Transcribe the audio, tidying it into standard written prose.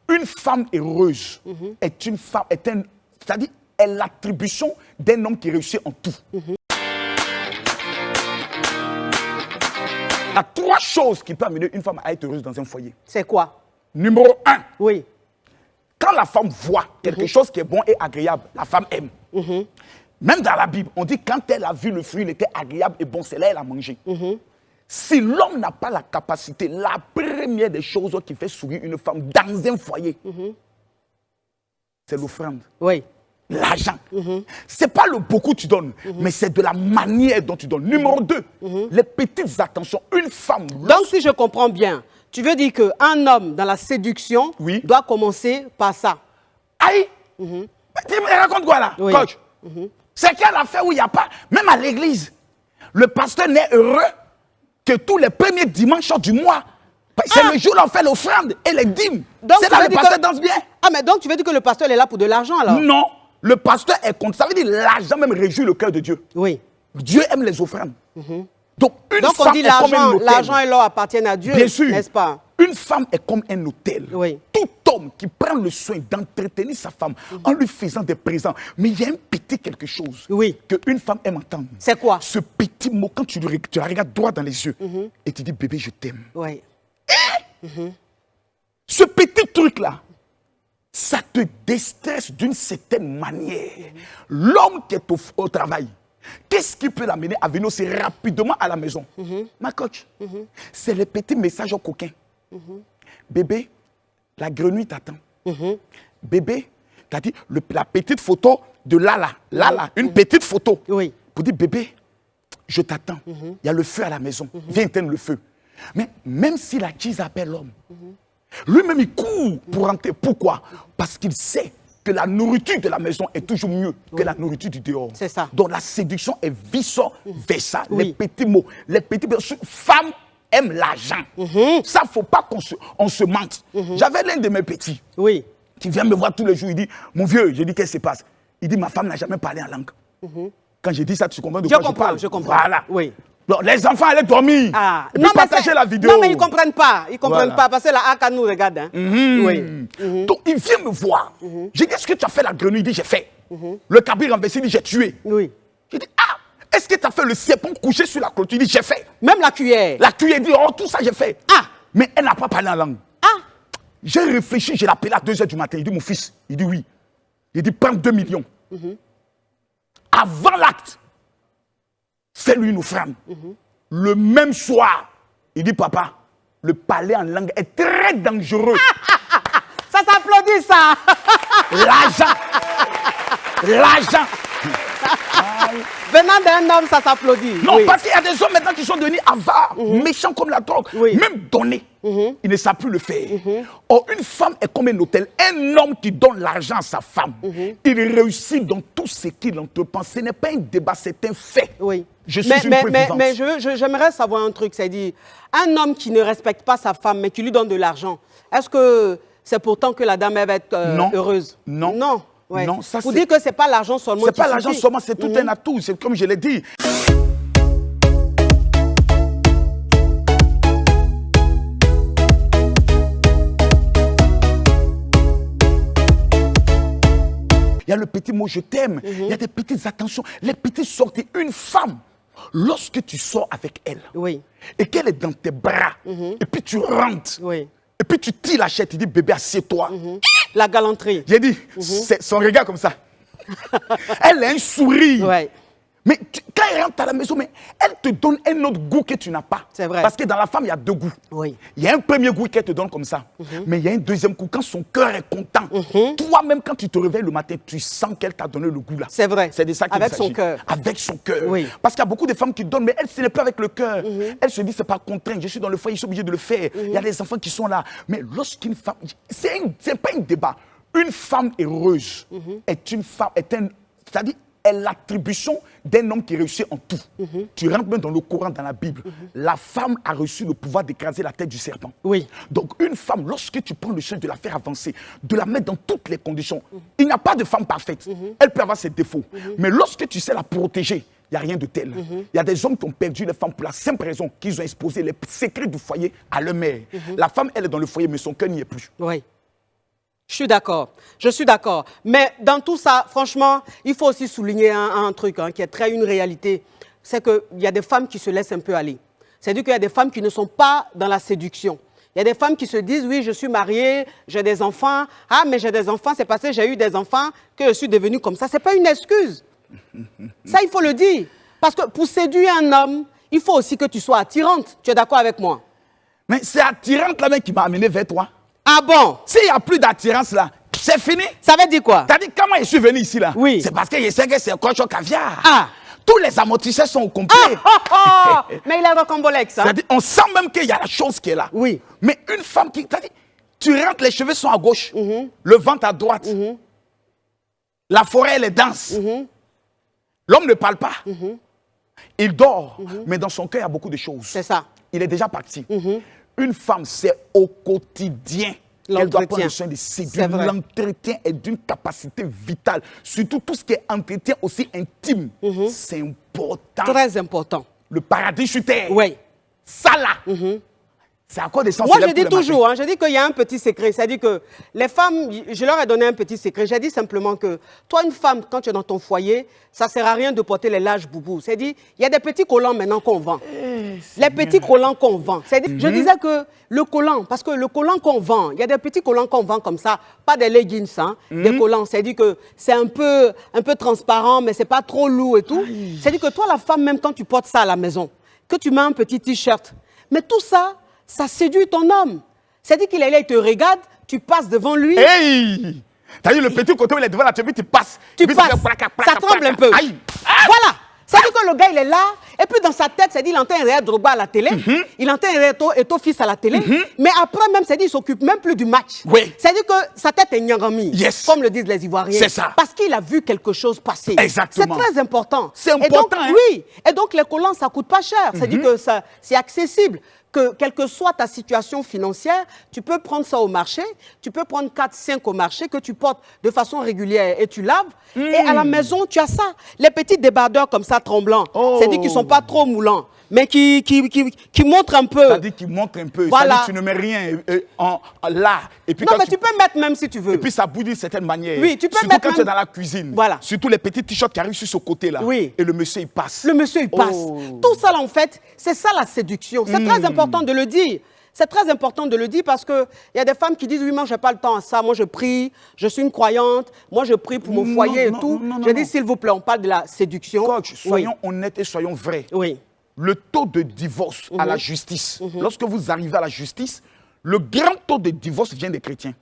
Une femme heureuse est une femme, c'est-à-dire, est l'attribution d'un homme qui réussit en tout. Il y a 3 choses qui peuvent amener une femme à être heureuse dans un foyer. C'est quoi? Numéro 1. Oui. Quand la femme voit quelque chose qui est bon et agréable, la femme aime. Même dans la Bible, on dit quand elle a vu le fruit, il était agréable et bon, c'est là qu'elle a mangé. Si l'homme n'a pas la capacité, la première des choses qui fait sourire une femme dans un foyer, c'est l'offrande. Oui. L'argent. C'est pas le beaucoup que tu donnes, mais c'est de la manière dont tu donnes. Numéro 2, les petites attentions. Une femme... Donc, si je comprends bien, tu veux dire qu'un homme dans la séduction doit commencer par ça. Aïe! Tu me racontes quoi là, coach? C'est quelle affaire où il n'y a pas... Même à l'église, le pasteur n'est heureux que tous les premiers dimanches du mois. C'est le jour où on fait l'offrande et les dîmes. C'est là que le pasteur danse bien. Ah, mais donc tu veux dire que le pasteur est là pour de l'argent alors? Non. Le pasteur est contre. Ça veut dire l'argent même réjouit le cœur de Dieu. Oui. Dieu aime les offrandes. Donc, on dit l'argent et l'or appartiennent à Dieu, n'est-ce pas? Une femme est comme un hôtel. Oui. Tout homme qui prend le soin d'entretenir sa femme en lui faisant des présents. Mais il y a un petit quelque chose qu'une femme aime entendre. C'est quoi? Ce petit mot, quand tu la regardes droit dans les yeux et tu dis, bébé, je t'aime. Oui. Ce petit truc-là, ça te déstresse d'une certaine manière. L'homme qui est au travail, qu'est-ce qui peut l'amener à venir aussi rapidement à la maison? Ma coach, c'est les petits messages au coquin. Bébé, la grenouille t'attend. Bébé, t'as dit la petite photo de Lala. Une petite photo. Oui. Pour dire, bébé, je t'attends. Il y a le feu à la maison. Viens éteindre le feu. Mais même si la cheese appelle l'homme, lui-même il court pour rentrer. Pourquoi? Parce qu'il sait que la nourriture de la maison est toujours mieux que la nourriture du dehors. C'est ça. Donc la séduction est vice-versa. Les petits mots, les petits mots. Femme aime l'argent. Ça, il ne faut pas qu'on se mente. J'avais l'un de mes petits qui vient me voir tous les jours. Il dit, mon vieux, je dis, qu'est-ce qui se passe? Il dit, ma femme n'a jamais parlé en langue. Quand je dis ça, tu comprends de quoi je parle? Je comprends. Voilà. Oui. Donc, les enfants allaient dormir. Et puis partager la vidéo. Non, mais ils ne comprennent pas. Ils ne comprennent pas parce que la ACA nous regarde. Hein. Donc, il vient me voir. J'ai dit, est-ce que tu as fait la grenouille? Il dit, j'ai fait. Le cabri renversé, il dit, j'ai tué. Oui. J'ai dit, est-ce que tu as fait le serpent couché sur la clôture? Il dit, j'ai fait. Même la cuillère? La cuillère dit, tout ça, j'ai fait. Mais elle n'a pas parlé en langue. J'ai réfléchi, j'ai l'appelé à 2 h du matin. Il dit, mon fils, il dit oui. Il dit, prends 2 millions. Avant l'acte, fais-lui une offrande. Le même soir, il dit, papa, le parler en langue est très dangereux. Ça s'applaudit, ça. L'argent. Venant d'un homme, ça s'applaudit. Non, parce qu'il y a des hommes maintenant qui sont devenus avares, méchants comme la drogue. Même donner, ils ne savent plus le faire. Or, une femme est comme un hôtel. Un homme qui donne l'argent à sa femme, il réussit dans tout ce qu'il entreprend. Ce n'est pas un débat, c'est un fait. Oui. Je suis une preuve vivante. Mais j'aimerais savoir un truc, c'est-à-dire, un homme qui ne respecte pas sa femme, mais qui lui donne de l'argent, est-ce que c'est pourtant que la dame va être heureuse? Non. Non. Ouais. Non, ça vous dites que ce n'est pas l'argent seulement. C'est pas l'argent seulement, c'est tout un atout. C'est comme je l'ai dit. Il y a le petit mot je t'aime. Il y a des petites attentions, les petites sorties. Une femme, lorsque tu sors avec elle et qu'elle est dans tes bras, et puis tu rentres, et puis tu tires la chaise, tu dis bébé, assieds-toi. La galanterie. J'ai dit, c'est son regard comme ça. Elle a un sourire. Mais quand elle rentre à la maison, mais elle te donne un autre goût que tu n'as pas. C'est vrai. Parce que dans la femme, il y a 2 goûts. Il y a un premier goût qu'elle te donne comme ça. Mais il y a un deuxième goût quand son cœur est content. Toi-même, quand tu te réveilles le matin, tu sens qu'elle t'a donné le goût là. C'est vrai. C'est de ça qu'il s'agit. Avec son cœur. Avec son cœur. Parce qu'il y a beaucoup de femmes qui donnent, mais elle, ce n'est pas avec le cœur. Elle se dit, c'est pas contraint. Je suis dans le foyer, je suis obligé de le faire. Il y a des enfants qui sont là. Mais lorsqu'une femme... C'est pas un débat. Une femme heureuse est une femme... C'est-à-dire, est l'attribution d'un homme qui réussit en tout. Tu rentres même dans le Coran, dans la Bible. La femme a reçu le pouvoir d'écraser la tête du serpent. Donc une femme, lorsque tu prends le soin de la faire avancer, de la mettre dans toutes les conditions, il n'y a pas de femme parfaite. Elle peut avoir ses défauts. Mais lorsque tu sais la protéger, il n'y a rien de tel. Il y a des hommes qui ont perdu les femmes pour la simple raison qu'ils ont exposé les secrets du foyer à leur mère. La femme, elle est dans le foyer, mais son cœur n'y est plus. Je suis d'accord. Je suis d'accord. Mais dans tout ça, franchement, il faut aussi souligner un truc qui est une réalité. C'est qu'il y a des femmes qui se laissent un peu aller. C'est-à-dire qu'il y a des femmes qui ne sont pas dans la séduction. Il y a des femmes qui se disent, oui, je suis mariée, j'ai des enfants. Ah, mais j'ai des enfants, c'est parce que j'ai eu des enfants que je suis devenue comme ça. Ce n'est pas une excuse. Ça, il faut le dire. Parce que pour séduire un homme, il faut aussi que tu sois attirante. Tu es d'accord avec moi? Mais c'est attirante là même qui m'a amené vers toi. Ah bon? S'il n'y a plus d'attirance là, c'est fini. Ça veut dire quoi? T'as dit comment je suis venu ici là? Oui. C'est parce que je sais que c'est coach au caviar. Ah. Tous les amortisseurs sont au complet. Mais il est rocambolesque, hein? C'est-à-dire, on sent même qu'il y a la chose qui est là. Oui. Mais une femme qui... T'as dit, tu rentres, les cheveux sont à gauche, le ventre à droite. La forêt, elle est dense. L'homme ne parle pas. Il dort, mais dans son cœur, il y a beaucoup de choses. C'est ça. Il est déjà parti. Une femme, c'est au quotidien qu'elle doit prendre soin de séduire. L'entretien est d'une capacité vitale. Surtout tout ce qui est entretien aussi intime. C'est important. Très important. Le paradis sur terre. Oui. Ça là. C'est à quoi des sens. Moi, je dis toujours, je dis qu'il y a un petit secret. C'est-à-dire que les femmes, je leur ai donné un petit secret. J'ai dit simplement que toi, une femme, quand tu es dans ton foyer, ça ne sert à rien de porter les larges boubous. C'est-à-dire, il y a des petits collants maintenant qu'on vend. Les petits collants qu'on vend. C'est-à-dire, je disais que le collant, parce que le collant qu'on vend, il y a des petits collants qu'on vend comme ça, pas des leggings, des collants. C'est-à-dire que c'est un peu transparent, mais ce n'est pas trop lourd et tout. C'est-à-dire que toi, la femme, même quand tu portes ça à la maison, que tu mets un petit t-shirt, mais tout ça, ça séduit ton homme. C'est-à-dire qu'il est là, il te regarde, tu passes devant lui. Hey! T'as vu le petit côté où il est devant la TV, tu passes. Tu passes, ça tremble un peu. Aïe. Voilà. C'est-à-dire que le gars, il est là, et puis dans sa tête, c'est-à-dire il entend un réel Drogba à la télé, il entend un réel Eto'o-Fils à la télé, mais après même, c'est-à-dire il s'occupe même plus du match. Oui. C'est-à-dire que sa tête est nyangami, comme le disent les Ivoiriens. C'est ça. Parce qu'il a vu quelque chose passer. Exactement. C'est très important. C'est important. Oui. Et donc les collants, ça ne coûte pas cher. C'est-à-dire que c'est accessible. Que quelle que soit ta situation financière, tu peux prendre ça au marché, tu peux prendre 4, 5 au marché que tu portes de façon régulière et tu laves. Et à la maison, tu as ça. Les petits débardeurs comme ça, tremblants, c'est-à-dire qu'ils ne sont pas trop moulants, mais qui montrent un peu. C'est-à-dire qu'ils montrent un peu. Voilà. C'est-à-dire que tu ne mets rien là. Et puis Non, mais tu peux mettre même si tu veux. Et puis ça bouge d'une certaine manière. Oui, tu peux surtout mettre quand même... tu es dans la cuisine. Voilà. Surtout les petits t-shirts qui arrivent sur ce côté-là. Oui. Et le monsieur, il passe. Le monsieur, il passe. Tout ça, là, en fait, c'est ça la séduction. C'est très important de le dire. C'est très important de le dire parce qu'il y a des femmes qui disent, oui, moi, je n'ai pas le temps à ça. Moi, je prie, je suis une croyante. Moi, je prie pour mon foyer et tout. Je dis, s'il vous plaît, on parle de la séduction. Coach, soyons honnêtes et soyons vrais. Oui. Le taux de divorce à la justice, lorsque vous arrivez à la justice, le grand taux de divorce vient des chrétiens.